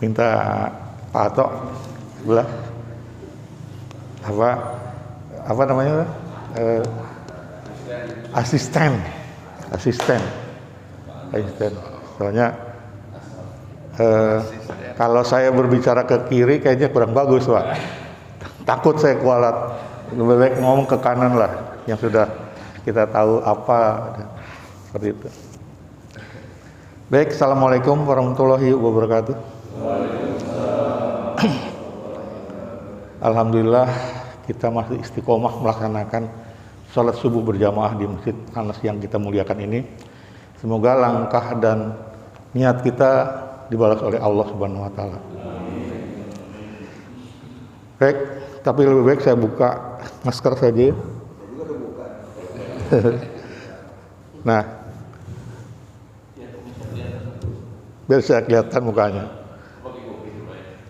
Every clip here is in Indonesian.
minta Pak Ato sebelah apa namanya asisten. Soalnya kalau saya berbicara ke kiri kayaknya kurang bagus, Pak. Takut saya kualat. Lebih baik ngomong ke kanan lah, yang sudah kita tahu apa seperti itu. Baik, assalamualaikum warahmatullahi wabarakatuh. Alhamdulillah kita masih istiqomah melaksanakan sholat subuh berjamaah di Masjid Anas yang kita muliakan ini. Semoga langkah dan niat kita dibalas oleh Allah Subhanahu wa taala. Baik, tapi lebih baik saya buka masker saja. Nah, biar saya kelihatan mukanya.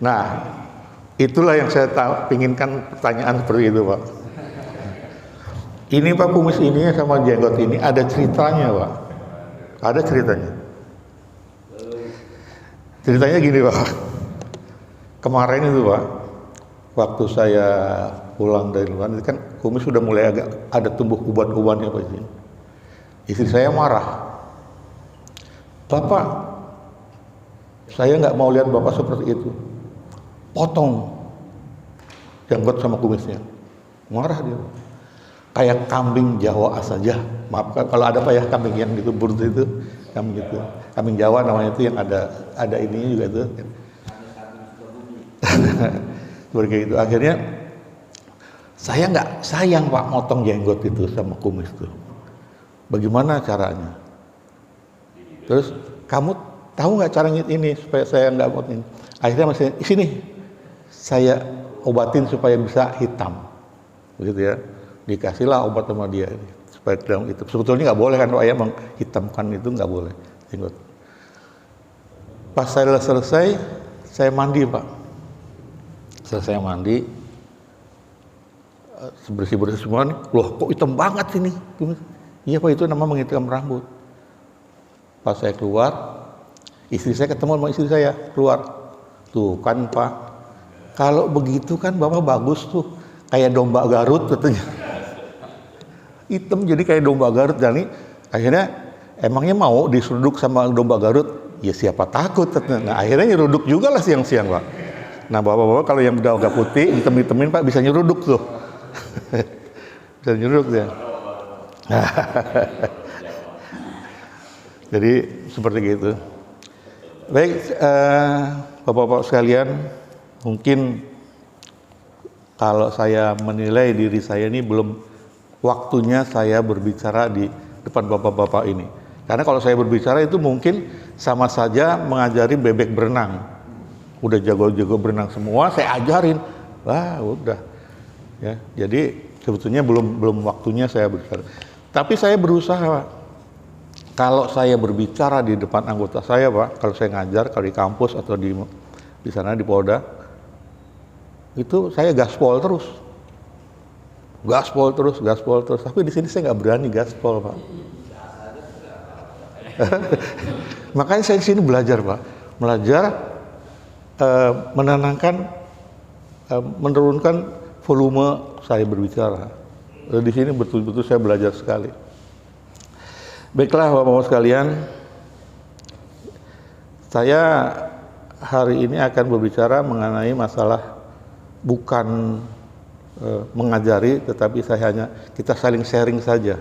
Nah, itulah yang saya pinginkan pertanyaan seperti itu, Pak. Ini Pak, kumis ini sama jenggot ini ada ceritanya, Pak. Ada ceritanya. Ceritanya gini, Pak. Kemarin itu, Pak, waktu saya pulang dari luar, kan kumis sudah mulai agak ada tumbuh uban-ubannya, Pak. Istri saya marah. Bapak, saya nggak mau lihat Bapak seperti itu. Potong jenggot sama kumisnya. Marah dia. Kayak kambing Jawa saja. Maaf kalau ada Pak ya, kambing yang gitu buntut itu, kambing gitu. Kambing Jawa namanya itu yang ada ininya juga itu. Seperti itu. Akhirnya saya nggak sayang Pak motong jenggot itu sama kumis itu. Bagaimana caranya? Terus kamu tahu nggak caranya ini supaya saya nggak motong? Akhirnya masih sini saya obatin supaya bisa hitam, begitu ya. Dikasihlah obat sama dia supaya dalam itu. Sebetulnya nggak boleh kan Pak ya, menghitamkan itu nggak boleh jenggot. Pas saya selesai, saya mandi Pak. Selesai mandi, bersih-bersih semua nih. Loh kok hitam banget ini? Iya Pak, itu nama menghitam rambut. Pas saya keluar, istri saya ketemu sama istri saya keluar. Tuh kan Pak, kalau begitu kan Bapak bagus tuh, kayak domba Garut katanya. Hitam jadi kayak domba Garut. Dan akhirnya emangnya mau diseruduk sama domba Garut? Ya siapa takut. Nah akhirnya nyeruduk juga lah siang-siang Pak. Nah bapak-bapak kalau yang udah agak putih, hitam-hitamin Pak bisa nyeruduk tuh. Bisa nyeruduk dia. Jadi seperti gitu. Baik, bapak-bapak sekalian, mungkin kalau saya menilai diri saya ini belum waktunya saya berbicara di depan bapak-bapak ini. Karena kalau saya berbicara itu mungkin sama saja mengajari bebek berenang. Udah jago-jago berenang semua, saya ajarin. Wah, udah. Ya, jadi sebetulnya belum waktunya saya berbicara. Tapi saya berusaha, Pak. Kalau saya berbicara di depan anggota saya, Pak, kalau saya ngajar, kalau di kampus atau di sana di Polda, itu saya gaspol terus. Tapi di sini saya nggak berani gaspol, Pak. Makanya saya di sini belajar, Pak. Menenangkan, menurunkan volume saya berbicara. Di sini betul-betul saya belajar sekali. Baiklah Bapak-Bapak sekalian, saya hari ini akan berbicara mengenai masalah bukan mengajari, tetapi kita saling sharing saja.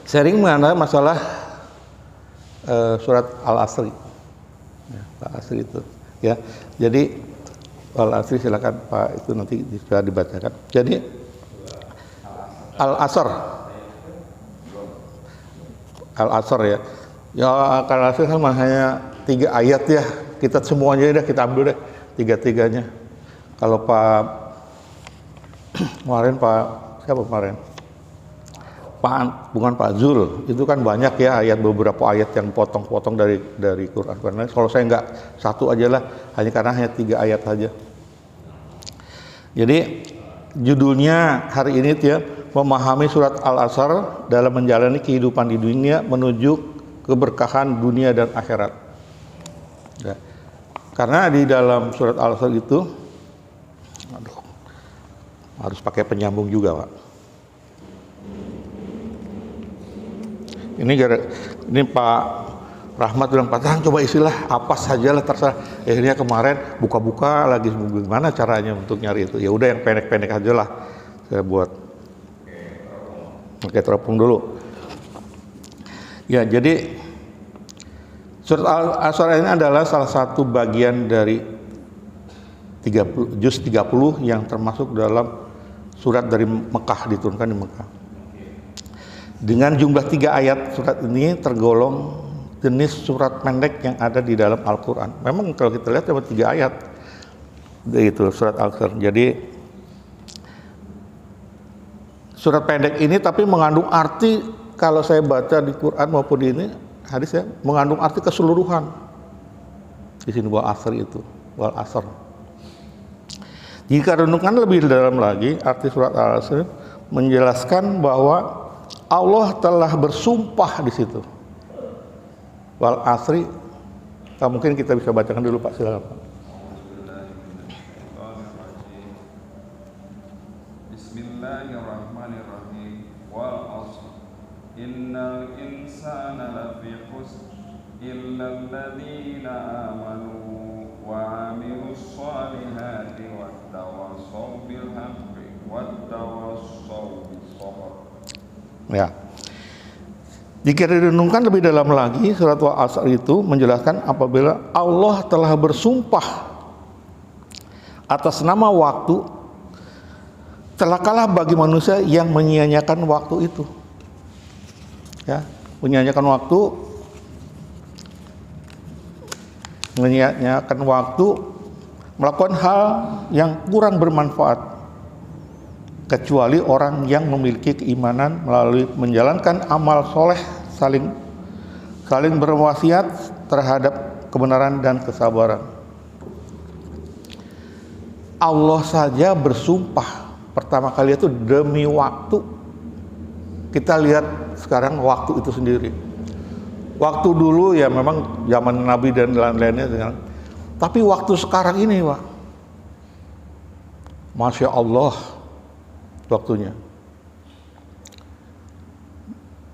Sharing mengenai masalah surat Al-Asr. Ya, Al-Asr itu. Ya, jadi Al-Asr silakan Pak, itu nanti bisa dibacakan. Jadi Al-Asr ya. Ya Al-Asr kan hanya 3 ayat ya. Kita semuanya dah kita ambil deh 3-3-nya. Kalau siapa kemarin? Bukan Pak Zul, itu kan banyak ya beberapa ayat yang potong-potong dari Quran. Karena kalau saya nggak satu aja lah, hanya 3 ayat saja. Jadi judulnya hari ini ya, memahami surat Al-Asr dalam menjalani kehidupan di dunia menuju keberkahan dunia dan akhirat. Ya. Karena di dalam surat Al-Asr itu, harus pakai penyambung juga, Pak. Ini Pak Rahmat bilang, Pak Tang coba istilah apa sajalah terserah. Akhirnya kemarin buka-buka lagi gimana caranya untuk nyari itu. Ya udah yang pendek-pendek aja lah saya buat. Oke, teropong dulu. Ya, jadi surat Al-Asr ini adalah salah satu bagian dari juz 30 yang termasuk dalam surat dari Mekah, diturunkan di Mekah. Dengan jumlah 3 ayat, surat ini tergolong jenis surat pendek yang ada di dalam Al-Quran. Memang kalau kita lihat cuma 3 ayat, itu surat Al-Asr. Jadi surat pendek ini tapi mengandung arti, kalau saya baca di Quran maupun di ini hadis ya, mengandung arti keseluruhan. Di sini wal asr itu, wal asr. Jika renungkan lebih dalam lagi, arti surat Al-Asr menjelaskan bahwa Allah telah bersumpah di situ. Wal asri, mungkin kita bisa bacakan dulu Pak, silakan Pak. Bismillahirrahmanirrahim. Wal asr. Innal insana lafi khusr illa alladhina amanu wa 'amilus shalihati wattawassaw bil haqqi wattawassaw bis sabr. Ya. Jika direnungkan lebih dalam lagi, surat Al-Asr itu menjelaskan apabila Allah telah bersumpah atas nama waktu, celakalah bagi manusia yang menyia-nyiakan waktu itu. Ya, menyia-nyiakan waktu, melakukan hal yang kurang bermanfaat, kecuali orang yang memiliki keimanan melalui menjalankan amal soleh, saling berwasiat terhadap kebenaran dan kesabaran. Allah saja bersumpah pertama kali itu demi waktu. Kita lihat sekarang waktu itu sendiri. Waktu dulu ya memang zaman Nabi dan lain-lainnya, tapi waktu sekarang ini, Pak, Masya Allah, waktunya.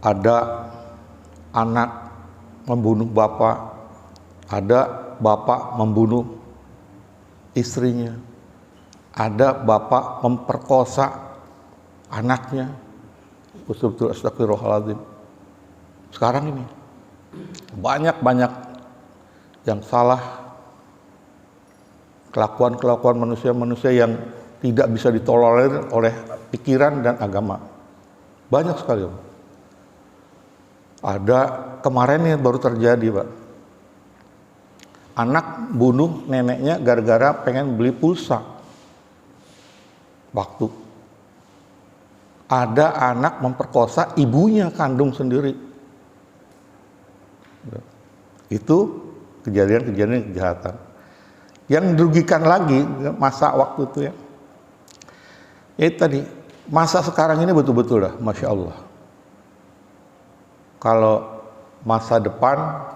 Ada anak membunuh bapak, ada bapak membunuh istrinya, ada bapak memperkosa anaknya. Betul-betul astagfirullahaladzim. Sekarang ini banyak yang salah, kelakuan manusia yang tidak bisa ditolerir oleh pikiran dan agama. Banyak sekali, Pak. Ada kemarin yang baru terjadi, Pak. Anak bunuh neneknya gara-gara pengen beli pulsa. Waktu. Ada anak memperkosa ibunya kandung sendiri. Itu kejadian-kejadian kejahatan. Yang dirugikan lagi masa waktu itu ya. Ya tadi, masa sekarang ini betul-betul dah, Masya Allah. Kalau masa depan,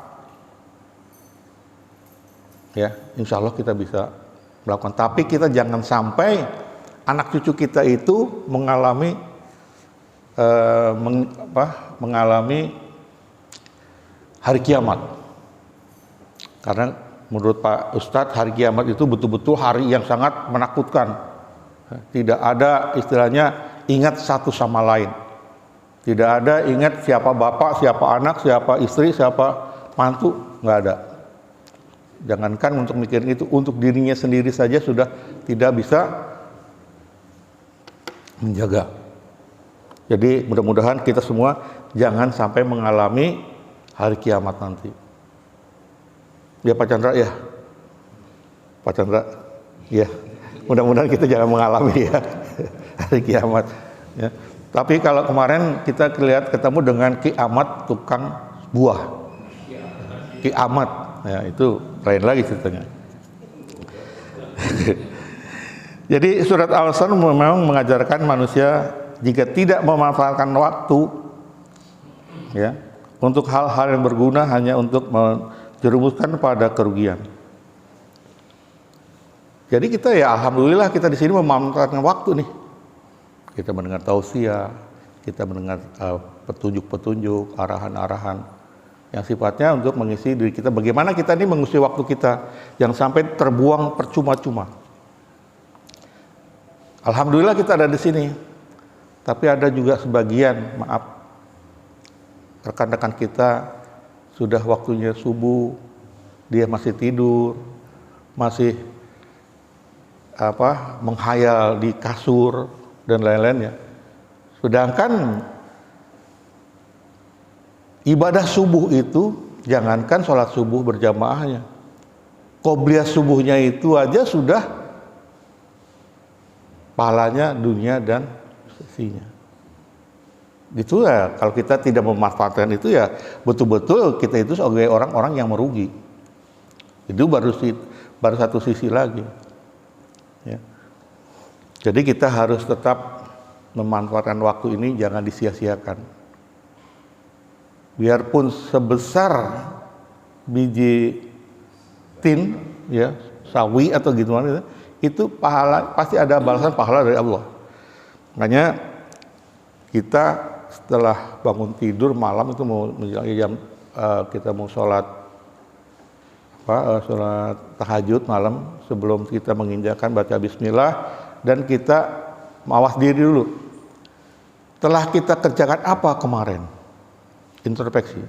ya insya Allah kita bisa melakukan. Tapi kita jangan sampai anak cucu kita itu mengalami hari kiamat. Karena menurut Pak Ustadz, hari kiamat itu betul-betul hari yang sangat menakutkan. Tidak ada istilahnya ingat satu sama lain. Tidak ada ingat siapa bapak, siapa anak, siapa istri, siapa mantu, nggak ada. Jangankan untuk mikirin itu, untuk dirinya sendiri saja sudah tidak bisa menjaga. Jadi mudah-mudahan kita semua jangan sampai mengalami hari kiamat nanti. Ya Pak Chandra ya, Pak Chandra, ya. Mudah-mudahan kita jangan mengalami ya hari kiamat. Ya. Tapi kalau kemarin kita lihat ketemu dengan kiamat tukang buah, kiamat, ya itu lain lagi ceritanya. Jadi surat Al-Asr memang mengajarkan manusia jika tidak memanfaatkan waktu, ya, untuk hal-hal yang berguna hanya untuk menjerumuskan pada kerugian. Jadi kita ya alhamdulillah kita di sini memanfaatkan waktu nih. Kita mendengar tausiah, kita mendengar petunjuk-petunjuk, arahan-arahan yang sifatnya untuk mengisi diri kita. Bagaimana kita ini mengisi waktu kita yang sampai terbuang percuma-cuma. Alhamdulillah kita ada di sini. Tapi ada juga sebagian, maaf, rekan-rekan kita sudah waktunya subuh, dia masih tidur, masih menghayal di kasur dan lain-lainnya. Sedangkan ibadah subuh itu, jangankan sholat subuh berjamaahnya, qobliyah subuhnya itu aja sudah pahalanya dunia dan sisinya. Gitu ya, kalau kita tidak memanfaatkan itu ya betul-betul kita itu sebagai orang-orang yang merugi. Itu baru satu sisi lagi. Ya. Jadi kita harus tetap memanfaatkan waktu ini, jangan disia-siakan. Biarpun sebesar biji tin, ya, sawi atau gimana itu pahala, pasti ada balasan pahala dari Allah. Makanya kita setelah bangun tidur malam itu mau menjelang jam kita mau sholat tahajud malam, sebelum kita menginjakkan baca bismillah dan kita mawas diri dulu. Telah kita kerjakan apa kemarin? Introspeksi.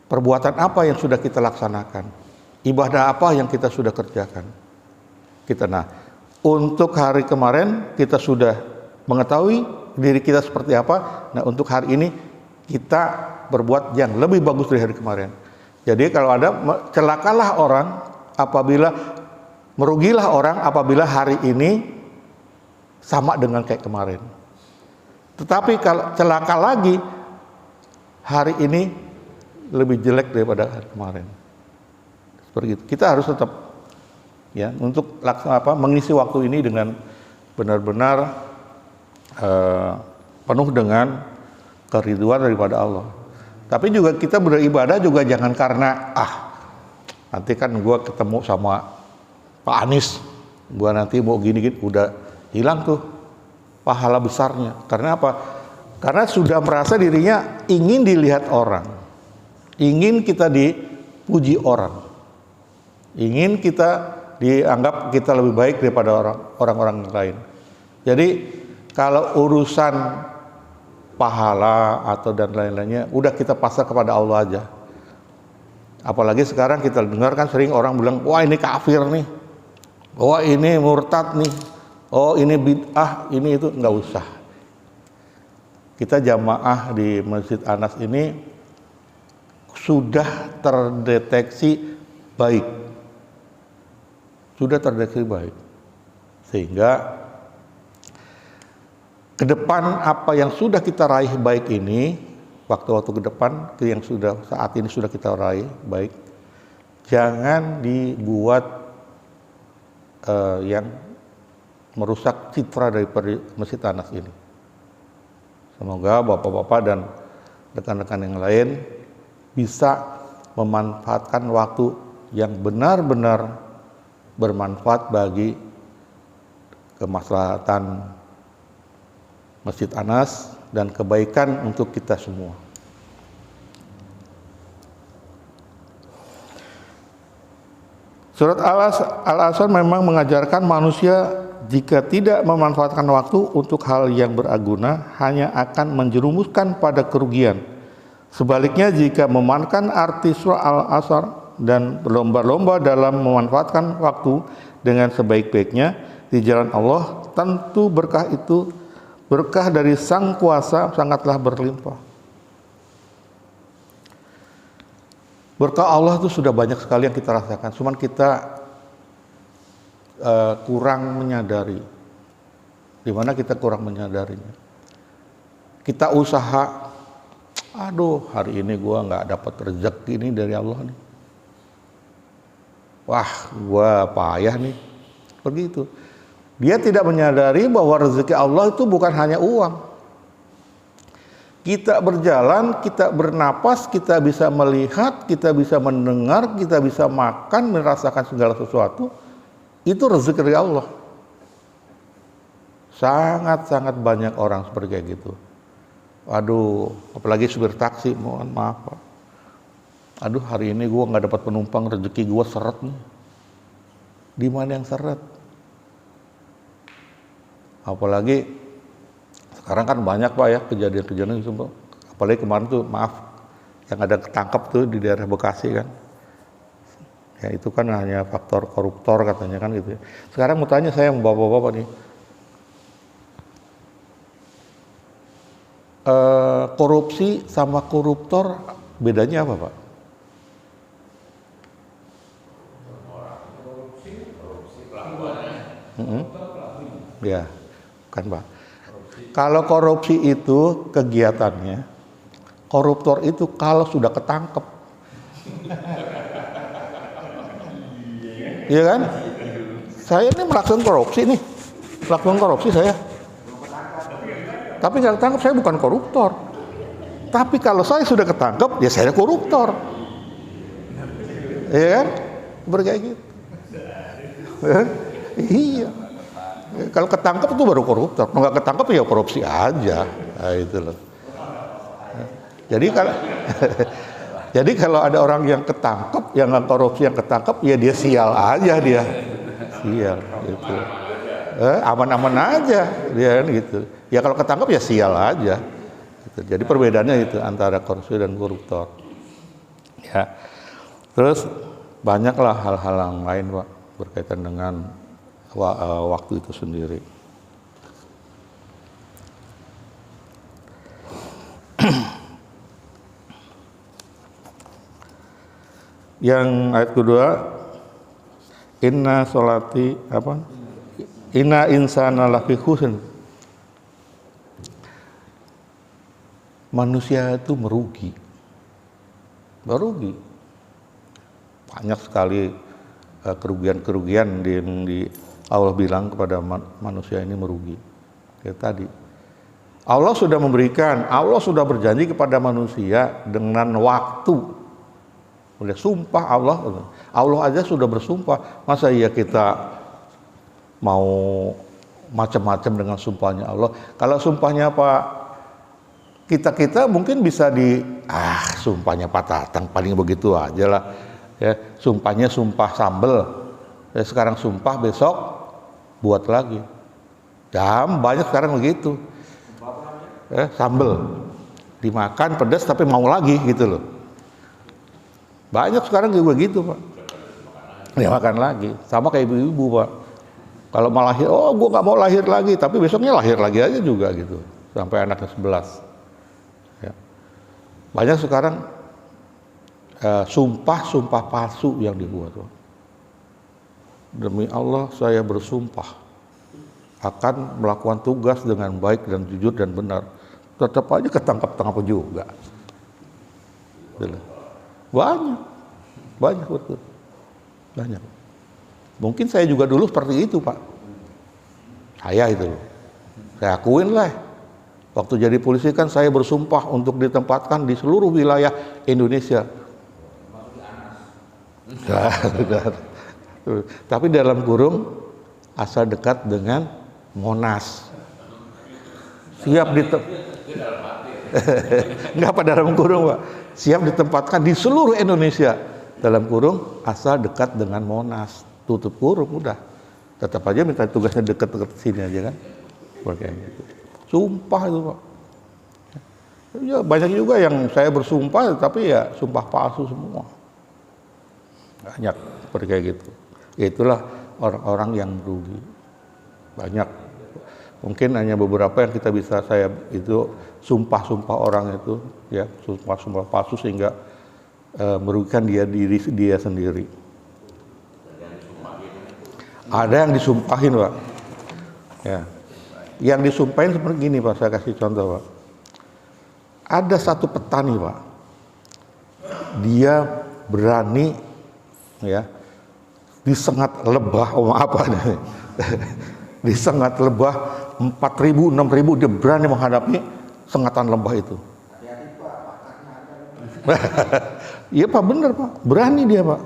Perbuatan apa yang sudah kita laksanakan? Ibadah apa yang kita sudah kerjakan? Untuk hari kemarin kita sudah mengetahui diri kita seperti apa. Nah, untuk hari ini kita berbuat yang lebih bagus dari hari kemarin. Jadi kalau ada celakalah orang apabila merugilah orang apabila hari ini sama dengan kayak kemarin. Tetapi kalau celaka lagi hari ini lebih jelek daripada hari kemarin. Seperti itu. Kita harus tetap ya untuk mengisi waktu ini dengan benar-benar penuh dengan keriduan daripada Allah. Tapi juga kita beribadah juga jangan karena nanti kan gue ketemu sama Pak Anies, gue nanti mau gini-gini, udah hilang tuh pahala besarnya. Karena apa? Karena sudah merasa dirinya ingin dilihat orang, ingin kita dipuji orang, ingin kita dianggap kita lebih baik daripada orang-orang yang lain. Jadi kalau urusan pahala atau dan lain-lainnya udah kita pasrah kepada Allah aja. Apalagi sekarang kita dengar kan sering orang bilang, wah ini kafir nih, wah ini murtad nih, oh ini bid'ah, ini itu. Nggak usah. Kita jamaah di Masjid Anas ini sudah terdeteksi baik, sehingga ke depan apa yang sudah kita raih baik ini, waktu-waktu ke depan yang sudah saat ini sudah kita raih baik, jangan dibuat yang merusak citra dari Masjid Anas ini. Semoga bapak-bapak dan rekan-rekan yang lain bisa memanfaatkan waktu yang benar-benar bermanfaat bagi kemaslahatan Masjid Anas dan kebaikan untuk kita semua. Surat Al-Asr memang mengajarkan manusia jika tidak memanfaatkan waktu untuk hal yang berguna hanya akan menjerumuskan pada kerugian. Sebaliknya jika memanfaatkan arti surah Al-Asr dan berlomba-lomba dalam memanfaatkan waktu dengan sebaik-baiknya di jalan Allah, tentu berkah dari Sang Kuasa sangatlah berlimpah. Berkah Allah itu sudah banyak sekali yang kita rasakan, cuman kita kurang menyadari. Di mana kita kurang menyadarinya? Kita usaha, hari ini gua nggak dapat rezeki ini dari Allah nih. Wah, gua payah nih. Begitu. Dia tidak menyadari bahwa rezeki Allah itu bukan hanya uang. Kita berjalan, kita bernapas, kita bisa melihat, kita bisa mendengar, kita bisa makan, merasakan segala sesuatu. itu rezeki dari Allah. Sangat-sangat banyak orang seperti kayak gitu. Aduh, apalagi supir taksi, mohon maaf Pak. Aduh, hari ini gue nggak dapat penumpang, rezeki gue seret nih. Di mana yang seret? Apalagi sekarang kan banyak Pak ya kejadian-kejadian itu Pak. Apalagi kemarin tuh maaf yang ada ketangkap tuh di daerah Bekasi kan. Ya itu kan hanya faktor koruptor katanya kan gitu ya. Sekarang mau tanya saya sama bapak-bapak nih. Korupsi sama koruptor bedanya apa Pak? Ya, kan Pak. Kalau korupsi itu kegiatannya, koruptor itu kalau sudah ketangkep, iya kan? Saya ini melakukan korupsi saya. Tapi nggak ketangkep, saya bukan koruptor. Tapi kalau saya sudah ketangkep, ya saya koruptor. Iya kan? Berkayak gitu. Iya. Kalau ketangkep itu baru koruptor. Kalau nggak ketangkep ya korupsi aja. Nah, itu loh. Jadi kalau ada orang yang ketangkep, yang nggak korupsi yang ketangkep, ya dia sial aja dia. Sial gitu. Aman-aman aja dia kan gitu. Ya kalau ketangkep ya sial aja. Gitu. Jadi perbedaannya itu antara korupsi dan koruptor. Ya. Terus banyaklah hal-hal yang lain Pak berkaitan dengan waktu itu sendiri. Yang ayat kedua, inna sholati apa? Inna insana lafi khusn. Manusia itu merugi. Banyak sekali kerugian-kerugian di Allah bilang kepada manusia ini merugi. Kayak tadi. Allah sudah memberikan, Allah sudah berjanji kepada manusia dengan waktu. Udah sumpah Allah aja sudah bersumpah. Masa iya kita mau macam-macam dengan sumpahnya Allah? Kalau sumpahnya kita mungkin bisa sumpahnya Pak Tatang paling begitu aja lah. Ya, sumpahnya sumpah sambel. Ya, sekarang sumpah besok buat lagi. Banyak sekarang begitu. Sambel dimakan pedas tapi mau lagi gitu loh. Banyak sekarang juga gitu Pak. Ya makan lagi. Sama kayak ibu-ibu Pak. Kalau mau lahir, gue nggak mau lahir lagi, tapi besoknya lahir lagi aja juga gitu. Sampai anaknya 11. Ya. Banyak sekarang sumpah palsu yang dibuat Pak. Demi Allah saya bersumpah akan melakukan tugas dengan baik dan jujur dan benar. Tetap aja ketangkap-tangkap juga. Banyak betul. Banyak. Mungkin saya juga dulu seperti itu Pak. Saya akuin lah. Waktu jadi polisi kan saya bersumpah untuk ditempatkan di seluruh wilayah Indonesia. Tapi dalam kurung asal dekat dengan Monas. Siap nggak pada dalam kurung Pak. Siap ditempatkan di seluruh Indonesia. Dalam kurung asal dekat dengan Monas. Tutup kurung udah. Tetap aja minta tugasnya dekat-dekat sini aja kan. Kayak gitu. Sumpah itu Pak. Ya, banyak juga yang saya bersumpah tapi ya sumpah palsu semua. Banyak seperti kayak gitu. Itulah orang-orang yang merugi. Banyak. Mungkin hanya beberapa yang kita bisa saya itu sumpah-sumpah orang itu ya, sumpah-sumpah palsu sehingga merugikan diri dia sendiri. Ada yang disumpahin Pak. Ya. Yang disumpahin seperti gini Pak, saya kasih contoh Pak. Ada satu petani Pak. Dia berani ya disengat lebah disengat lebah 4.000, 6.000 dia berani menghadapi sengatan lebah itu. Iya Pak, bener Pak, berani dia Pak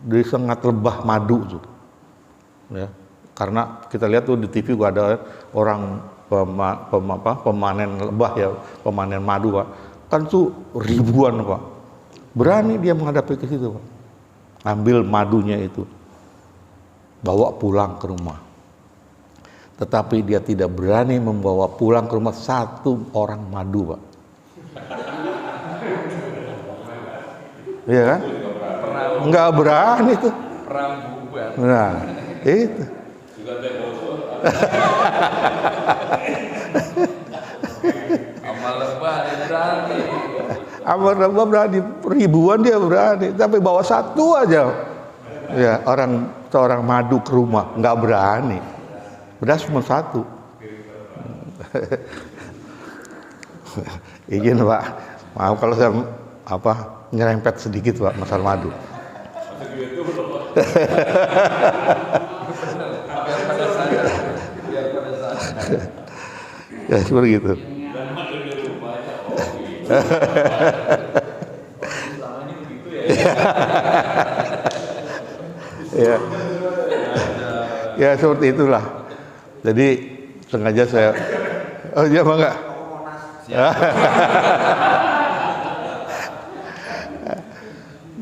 disengat lebah madu tuh. ya. Karena kita lihat tuh di TV gua ada orang pemanen lebah ya, pemanen madu Pak. Kan tuh ribuan Pak. Berani dia menghadapi ke situ Pak. Ambil madunya itu, bawa pulang ke rumah. Tetapi dia tidak berani membawa pulang ke rumah satu orang madu Pak. Iya kan? Enggak berani tuh. Nah, itu. Amal lebah berani. Amal lebah berani, ribuan dia berani, tapi bawa satu aja. Ya, seorang madu ke rumah nggak berani. Udah cuma satu. Izin Pak, maaf kalau saya nyerempet sedikit Pak masalah madu. Ya seperti itu. Ya. Ya seperti itulah. Jadi sengaja saya, oh iya Bang enggak?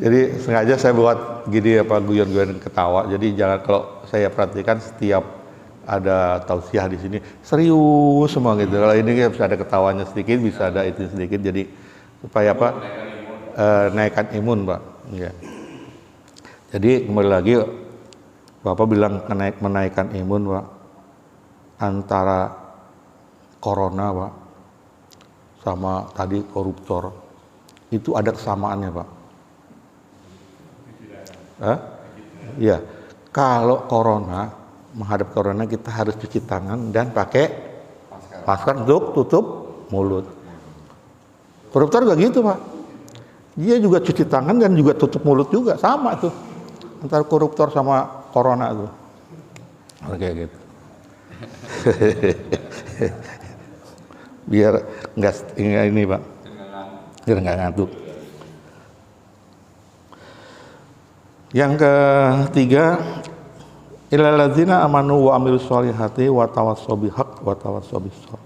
Jadi sengaja saya buat gini guyon-guyon ketawa. Jadi jangan, kalau saya perhatikan setiap ada tausiah di sini serius semua gitu. Kalau ini bisa ada ketawanya sedikit, bisa ada itu sedikit. Jadi supaya naikkan imun Pak. Ya. Jadi kembali lagi Bapak bilang menaikkan imun Pak. Antara corona Pak sama tadi koruptor itu ada kesamaannya Pak. Iya. Kalau menghadap corona kita harus cuci tangan dan pakai masker untuk tutup mulut. Koruptor juga gitu Pak. Dia juga cuci tangan dan juga tutup mulut juga, sama tuh. Antara koruptor sama corona tuh. Oke gitu. Biar enggak ini Pak. Biar enggak ngantuk. Yang ketiga, illal ladzina amanu wa amilus sholihati wa tawassaw bil haqq wa tawassaw bis sabr.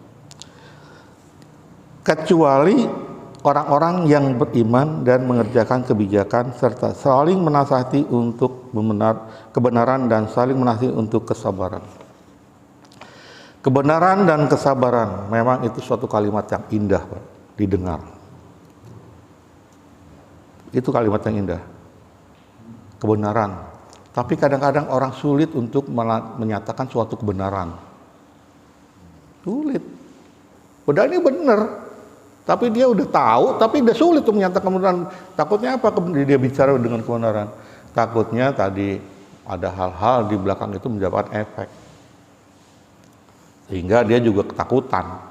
Kecuali orang-orang yang beriman dan mengerjakan kebijakan serta saling menasihati untuk kebenaran dan saling menasihati untuk kesabaran. Kebenaran dan kesabaran memang itu suatu kalimat yang indah Pak, didengar. Itu kalimat yang indah. Kebenaran. Tapi kadang-kadang orang sulit untuk menyatakan suatu kebenaran. Sulit. Padahal ini benar. Tapi dia udah tahu, tapi dia sulit untuk menyatakan kebenaran. Takutnya apa dia bicara dengan kebenaran? Takutnya tadi ada hal-hal di belakang itu mendapatkan efek. Sehingga dia juga ketakutan.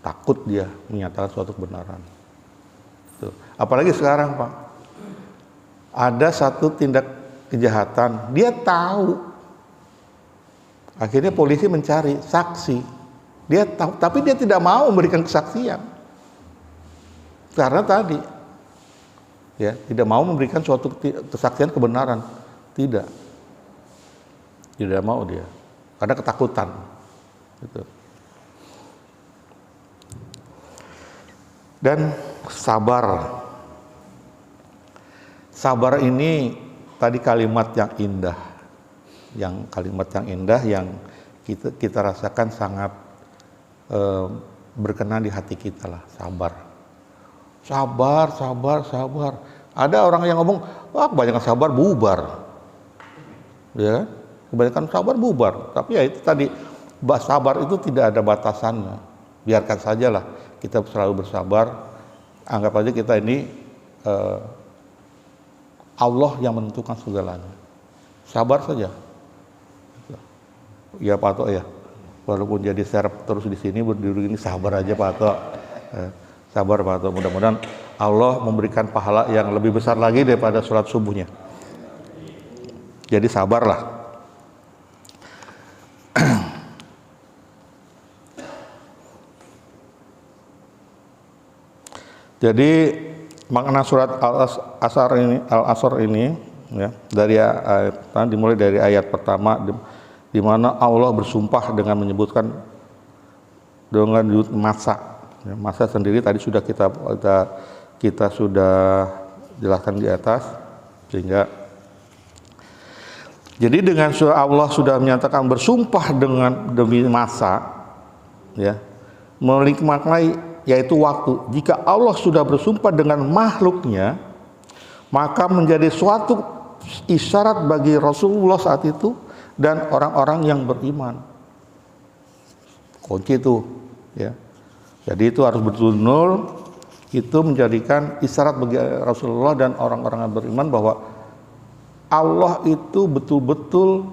Takut dia menyatakan suatu kebenaran. Tuh. Apalagi sekarang Pak. Ada satu tindak kejahatan, dia tahu. Akhirnya polisi mencari saksi. Dia tahu, tapi dia tidak mau memberikan kesaksian. Karena tadi ya, tidak mau memberikan suatu kesaksian kebenaran. Tidak mau dia. Karena ketakutan. Gitu. Dan sabar. Sabar ini tadi kalimat yang indah, yang kita rasakan sangat berkenan di hati kita lah. Sabar. Ada orang yang ngomong, wah kebanyakan sabar bubar, ya, kebanyakan sabar bubar. Tapi ya itu tadi, sabar itu tidak ada batasannya. Biarkan sajalah kita selalu bersabar. Anggap aja kita ini Allah yang menentukan segalanya. Sabar saja. Ya Pak Tok ya. Walaupun jadi serep terus di sini berdiri ini, sabar aja Pak Tok. Sabar Pak Tok. Mudah-mudahan Allah memberikan pahala yang lebih besar lagi daripada sholat subuhnya. Jadi sabarlah. Jadi makna surat Al-Asr ini ya. Dari dimulai dari ayat pertama di mana Allah bersumpah dengan menyebutkan dengan masa. Ya, masa sendiri tadi sudah kita sudah jelaskan di atas, sehingga jadi dengan Allah sudah menyatakan bersumpah demi masa, ya, menikmati yaitu waktu. Jika Allah sudah bersumpah dengan makhluknya, maka menjadi suatu isyarat bagi Rasulullah saat itu dan orang-orang yang beriman. Kunci itu, ya. Jadi itu harus betul-betul itu menjadikan isyarat bagi Rasulullah dan orang-orang yang beriman bahwa Allah itu betul-betul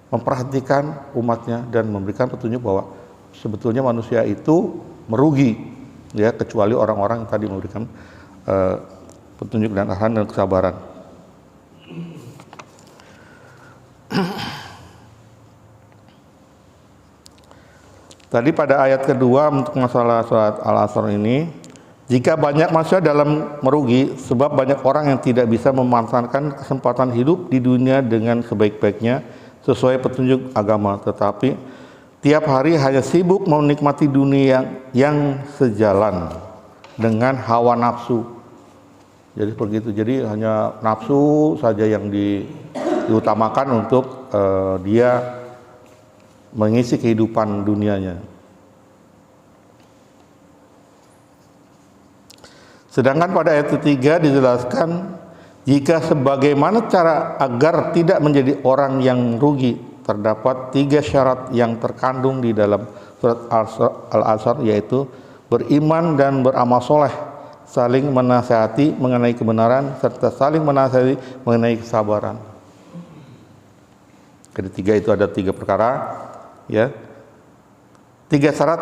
memperhatikan umatnya dan memberikan petunjuk bahwa sebetulnya manusia itu merugi, ya, kecuali orang-orang yang tadi memberikan petunjuk dan arahan dan kesabaran. Tadi pada ayat kedua untuk masalah surat Al-Asr ini, jika banyak manusia dalam merugi sebab banyak orang yang tidak bisa memanfaatkan kesempatan hidup di dunia dengan sebaik-baiknya sesuai petunjuk agama, tetapi tiap hari hanya sibuk menikmati dunia yang sejalan dengan hawa nafsu. Jadi begitu. Jadi hanya nafsu saja yang diutamakan untuk dia mengisi kehidupan dunianya. Sedangkan pada ayat ketiga dijelaskan jika sebagaimana cara agar tidak menjadi orang yang rugi, terdapat 3 syarat yang terkandung di dalam surat Al-Asr, yaitu beriman dan beramal soleh, saling menasihati mengenai kebenaran, serta saling menasihati mengenai kesabaran. Ketiga itu ada 3 perkara, ya, 3 syarat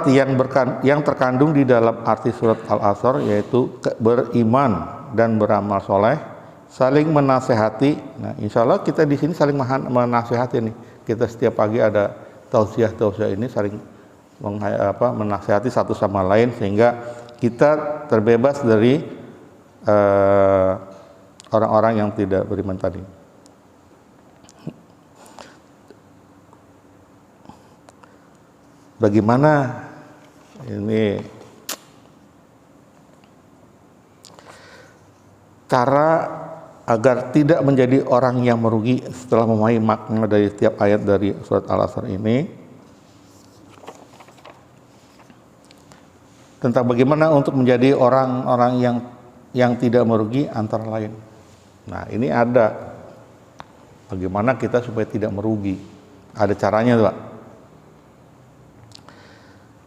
yang terkandung di dalam arti surat Al-Asr, yaitu beriman dan beramal soleh, saling menasehati. Nah, insya Allah kita di sini saling menasehati nih. Kita setiap pagi ada tausiah ini saling menasehati satu sama lain sehingga kita terbebas dari orang-orang yang tidak beriman tadi. Bagaimana ini cara agar tidak menjadi orang yang merugi setelah memahami makna dari setiap ayat dari surat Al-Asr ini? Tentang bagaimana untuk menjadi orang-orang yang tidak merugi antara lain. Nah, ini ada bagaimana kita supaya tidak merugi. Ada caranya, Pak.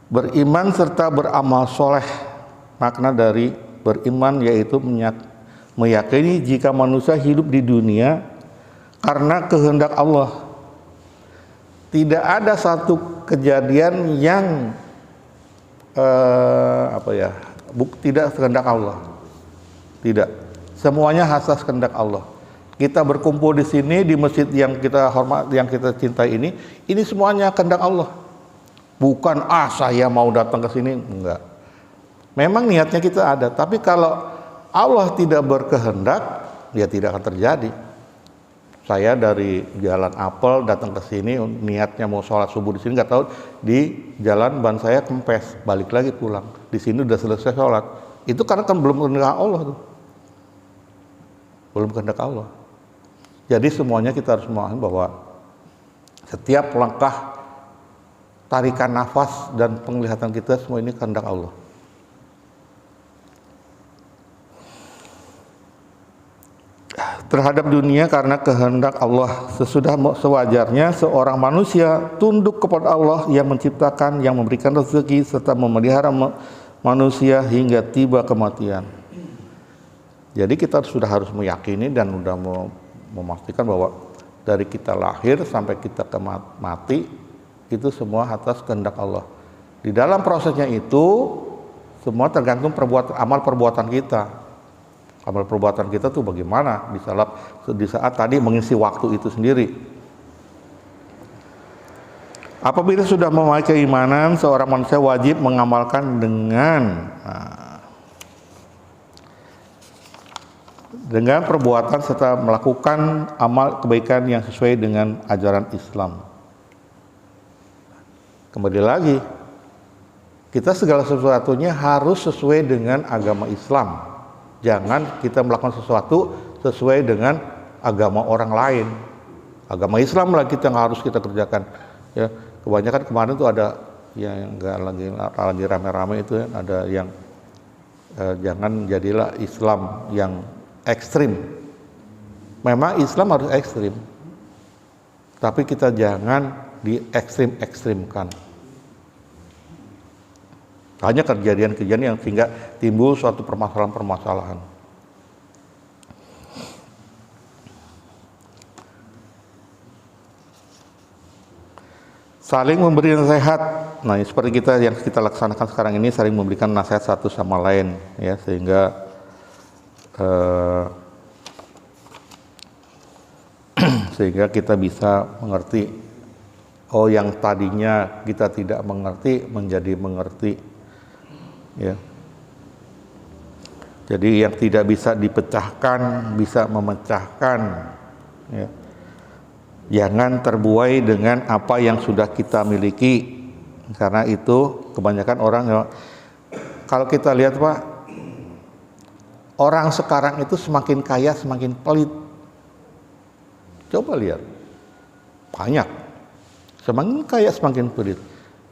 Beriman serta beramal soleh. Makna dari beriman yaitu meyakini jika manusia hidup di dunia karena kehendak Allah. Tidak ada satu kejadian yang tidak kehendak Allah. Tidak. Semuanya asas kehendak Allah. Kita berkumpul di sini di masjid yang kita hormat, yang kita cintai ini semuanya kehendak Allah. Bukan saya mau datang ke sini, enggak. Memang niatnya kita ada, tapi kalau Allah tidak berkehendak, ya tidak akan terjadi. Saya dari Jalan Apel datang ke sini, niatnya mau sholat subuh di sini, nggak tahu di jalan ban saya kempes, balik lagi pulang. Di sini udah selesai sholat. Itu karena kan belum kehendak Allah tuh, belum kehendak Allah. Jadi semuanya kita harus memahami bahwa setiap langkah, tarikan nafas dan penglihatan kita semua ini kehendak Allah. Terhadap dunia karena kehendak Allah, sesudah sewajarnya seorang manusia tunduk kepada Allah yang menciptakan, yang memberikan rezeki serta memelihara manusia hingga tiba kematian. Jadi kita sudah harus meyakini dan sudah memastikan bahwa dari kita lahir sampai kita mati itu semua atas kehendak Allah. Di dalam prosesnya itu semua tergantung amal perbuatan kita. Amal perbuatan kita tuh bagaimana di saat tadi mengisi waktu itu sendiri. Apabila sudah memiliki keimanan, seorang manusia wajib mengamalkan dengan dengan perbuatan serta melakukan amal kebaikan yang sesuai dengan ajaran Islam. Kembali lagi, kita segala sesuatunya harus sesuai dengan agama Islam. Jangan kita melakukan sesuatu sesuai dengan agama orang lain. Agama Islam lah kita yang harus kita kerjakan. Ya, kebanyakan kemarin tuh ada yang nggak lagi rame-rame itu ya, ada yang jangan jadilah Islam yang ekstrim. Memang Islam harus ekstrim, tapi kita jangan diekstrim-ekstrimkan. Hanya kejadian-kejadian yang sehingga timbul suatu permasalahan-permasalahan. Saling memberi nasihat. Nah, seperti kita yang kita laksanakan sekarang ini, saling memberikan nasihat satu sama lain, ya, sehingga sehingga kita bisa mengerti. Oh, yang tadinya kita tidak mengerti menjadi mengerti, ya. Jadi yang tidak bisa dipecahkan bisa memecahkan, ya. Jangan terbuai dengan apa yang sudah kita miliki, karena itu kebanyakan orang, kalau kita lihat Pak, orang sekarang itu semakin kaya semakin pelit. Coba lihat, banyak semakin kaya semakin pelit.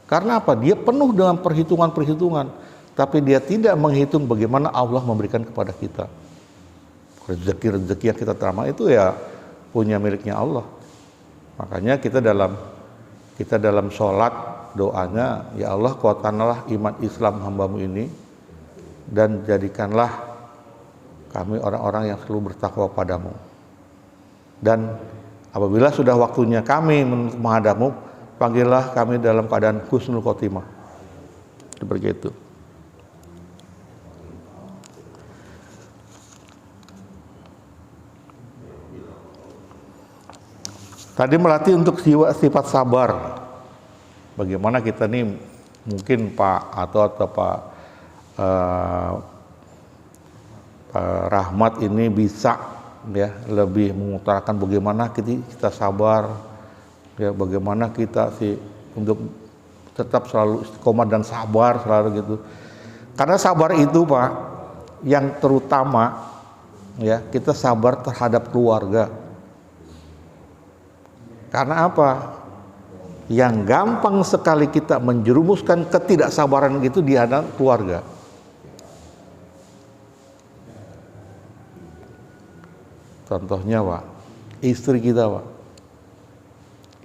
Karena apa? Dia penuh dengan perhitungan-perhitungan, tapi dia tidak menghitung bagaimana Allah memberikan kepada kita. Rezeki-rezeki yang kita terima itu ya punya miliknya Allah. Makanya kita dalam sholat doanya, ya Allah kuatkanlah iman Islam hambamu ini dan jadikanlah kami orang-orang yang selalu bertakwa padamu. Dan apabila sudah waktunya kami menghadapmu, panggillah kami dalam keadaan husnul khotimah. Seperti itu. Tadi melatih untuk sifat sabar. Bagaimana kita nih, mungkin Pak atau Pak Rahmat ini bisa ya lebih mengutarakan bagaimana kita sabar, ya bagaimana kita untuk tetap selalu istiqomah dan sabar selalu gitu. Karena sabar itu Pak, yang terutama ya kita sabar terhadap keluarga. Karena apa? Yang gampang sekali kita menjerumuskan ketidaksabaran itu di hadapan keluarga. Contohnya Pak, istri kita Pak,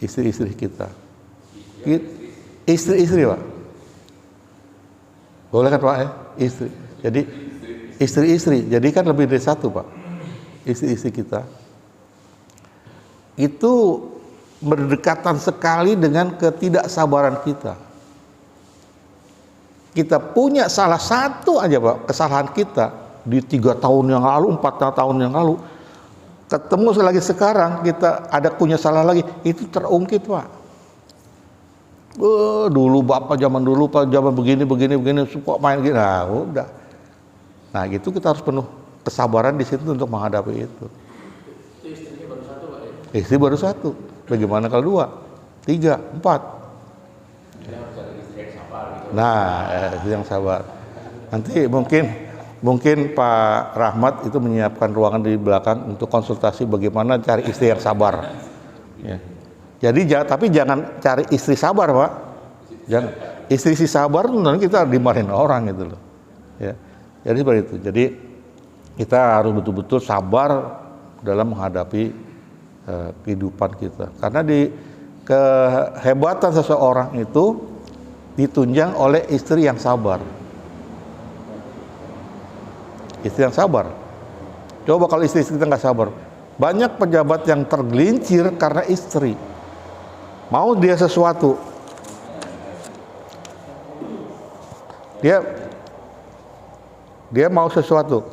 istri-istri kita, istri-istri Pak, boleh kan Pak ya? Istri, jadi istri-istri, jadi kan lebih dari satu Pak, istri-istri kita itu berdekatan sekali dengan ketidaksabaran kita. Kita punya salah satu aja Pak kesalahan kita di 3 tahun yang lalu, 4 tahun yang lalu, ketemu lagi sekarang kita ada punya salah lagi, itu terungkit Pak. Dulu Bapak zaman dulu Pak zaman begini suka main gini, nah udah. Nah gitu kita harus penuh kesabaran di situ untuk menghadapi itu. Istrinya baru satu Pak ya? Istri baru satu. Bagaimana kalau 2, 3, 4? Jadi harus ada istri yang sabar gitu. Nah, itu yang sabar. Nanti mungkin Pak Rahmat itu menyiapkan ruangan di belakang untuk konsultasi bagaimana cari istri yang sabar. Ya. Jadi tapi jangan cari istri sabar Pak. Jangan istri si sabar nanti kita dimarahin orang gitu loh. Ya. Jadi seperti itu. Jadi kita harus betul-betul sabar dalam menghadapi kehidupan kita, karena kehebatan seseorang itu ditunjang oleh istri yang sabar. Istri yang sabar. Coba kalau istri kita nggak sabar, banyak pejabat yang tergelincir karena istri. Mau dia sesuatu, dia mau sesuatu,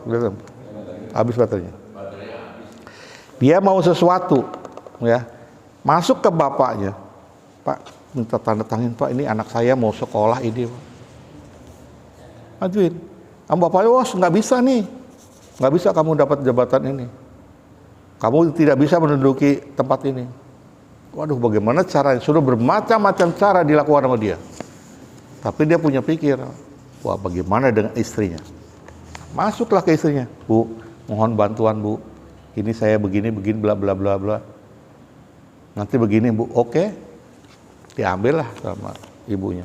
habis baterainya. Dia mau sesuatu, ya, masuk ke bapaknya, Pak, minta tanda tangan Pak, ini anak saya mau sekolah ini, Pak. Ajuin, bapaknya, wah nggak bisa nih, nggak bisa kamu dapat jabatan ini. Kamu tidak bisa menduduki tempat ini. Waduh, bagaimana caranya? Sudah bermacam-macam cara dilakukan sama dia. Tapi dia punya pikir, wah bagaimana dengan istrinya? Masuklah ke istrinya, Bu, mohon bantuan Bu. Ini saya begini, bla bla bla bla. Nanti begini Bu, oke. Diambil lah sama ibunya.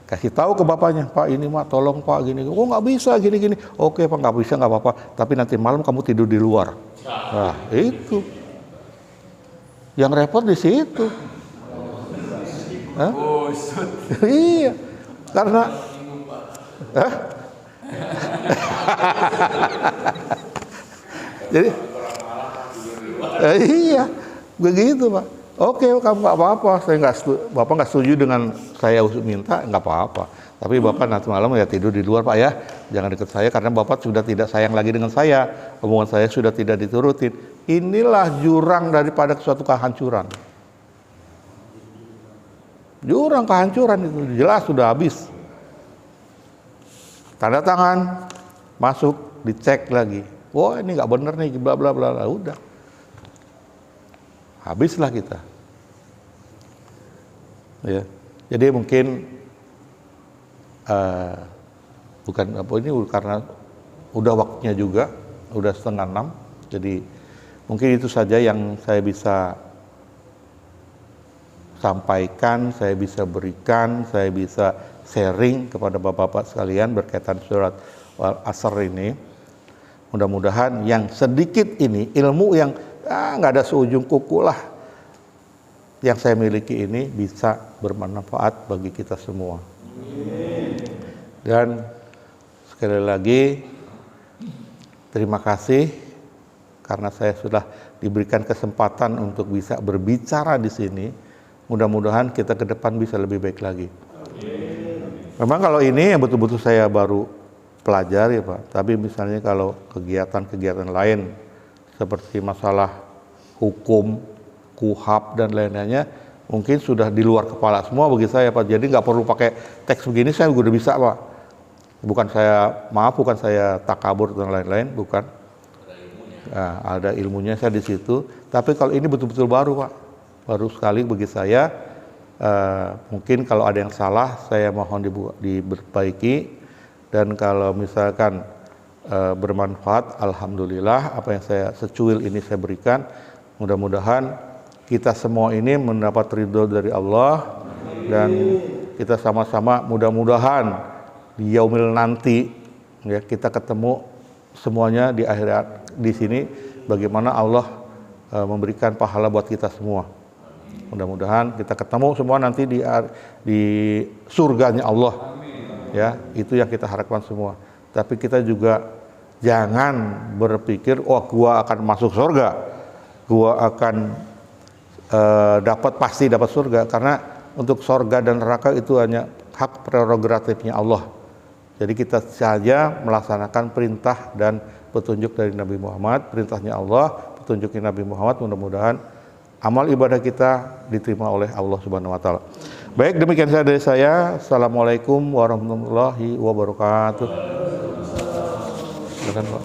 Kasih tahu ke bapaknya, Pak ini mah tolong Pak gini. Oh nggak bisa gini. Oke Pak, nggak bisa nggak apa-apa. Tapi nanti malam kamu tidur di luar. Nah itu. Yang repot di situ. Hah? Iya, karena jadi iya begitu Pak. Oke, kamu nggak apa-apa. Bapak nggak setuju dengan saya minta, nggak apa-apa. Tapi Bapak nanti malam ya tidur di luar Pak ya. Jangan dekat saya karena Bapak sudah tidak sayang lagi dengan saya. Omongan saya sudah tidak diturutin. Inilah jurang daripada suatu kehancuran. Jurang kehancuran itu jelas sudah habis. Tanda tangan, masuk, dicek lagi. Wah ini nggak bener nih, bla bla bla. Udah, habislah kita. Ya, jadi mungkin bukan apa ini karena udah waktunya juga, udah 5:30. Jadi mungkin itu saja yang saya bisa sampaikan, saya bisa berikan, saya bisa sharing kepada bapak-bapak sekalian berkaitan surat Al-Asr ini. Mudah-mudahan yang sedikit ini, ilmu yang nggak ada seujung kuku lah, yang saya miliki ini bisa bermanfaat bagi kita semua. Dan sekali lagi, terima kasih karena saya sudah diberikan kesempatan untuk bisa berbicara di sini. Mudah-mudahan kita ke depan bisa lebih baik lagi. Memang kalau ini yang betul-betul saya baru pelajari Pak, tapi misalnya kalau kegiatan-kegiatan lain seperti masalah hukum, KUHAP dan lain-lainnya mungkin sudah di luar kepala semua bagi saya Pak. Jadi nggak perlu pakai teks begini saya udah bisa Pak. Bukan saya takabur dan lain-lain, bukan. Nah, ada ilmunya saya di situ. Tapi kalau ini betul-betul baru Pak, baru sekali bagi saya. Mungkin kalau ada yang salah saya mohon diperbaiki, dan kalau misalkan bermanfaat alhamdulillah, apa yang saya secuil ini saya berikan. Mudah-mudahan kita semua ini mendapat ridho dari Allah. Dan kita sama-sama mudah-mudahan di yaumil nanti ya kita ketemu semuanya di akhirat di sini, bagaimana Allah memberikan pahala buat kita semua. Mudah-mudahan kita ketemu semua nanti di surganya Allah. Ya, itu yang kita harapkan semua. Tapi kita juga jangan berpikir, oh gua akan masuk surga, gua akan pasti dapat surga, karena untuk surga dan neraka itu hanya hak prerogatifnya Allah. Jadi kita saja melaksanakan perintah dan petunjuk dari Nabi Muhammad, perintahnya Allah, petunjuknya Nabi Muhammad. Mudah-mudahan amal ibadah kita diterima oleh Allah Subhanahu wa taala. Baik, demikian saja dari saya. Assalamualaikum warahmatullahi wabarakatuh. Silakan Pak.